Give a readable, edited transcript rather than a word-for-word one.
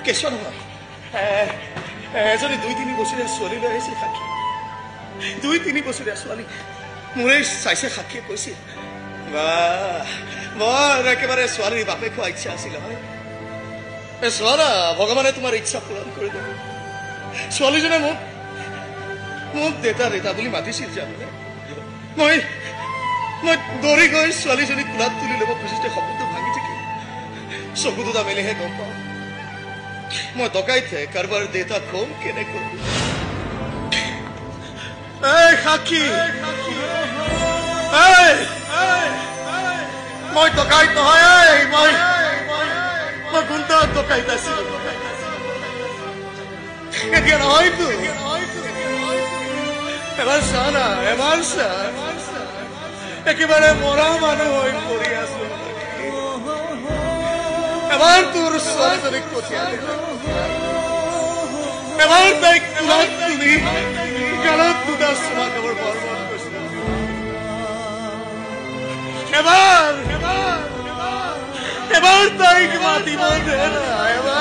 কেঁচুৱা নহয় এজনী 2-3 বছৰীয়া ছোৱালী লৈ আহিছিল সাক্ষী 2-3 বছৰীয়া ছোৱালী মোৰে চাইছে সাক্ষীয়ে কৈছিল বৰ একেবাৰে ছোৱালীৰ বাপে খোৱা ইচ্ছা আছিল হয় চোৱা ভগৱানে তোমাৰ ইচ্ছা পূৰণ কৰি দিব ছোৱালীজনে মোক দেতা বুলি মাতিছিল জানো মই দৌৰি গৈ ছোৱালীজনীক কোলাত তুলি ল'ব খুজিছে সপোনটো ভাঙি থাকিল চকু দুটা মেলিহে গম পাওঁ মই ডকাইতে কাৰোবাৰ দেতা কম কেনেকৈ সাক্ষী মই ডকাইত নহয় মই গুণ্ডা ডকাইত আছিলো এতিয়া নহয়তো এবাৰ চা না এবাৰ চা একেবাৰে মৰা মানুহ হৈ পৰি আছো এবাৰ তোৰ ছোৱালীজনীক পঠিয়ালে এবাৰ তাইক কোলাত তুলি গালত দুটা চুমা খাবৰ বৰ মন গৈছিল এবাৰ তাইক মাতিব দে না এবাৰ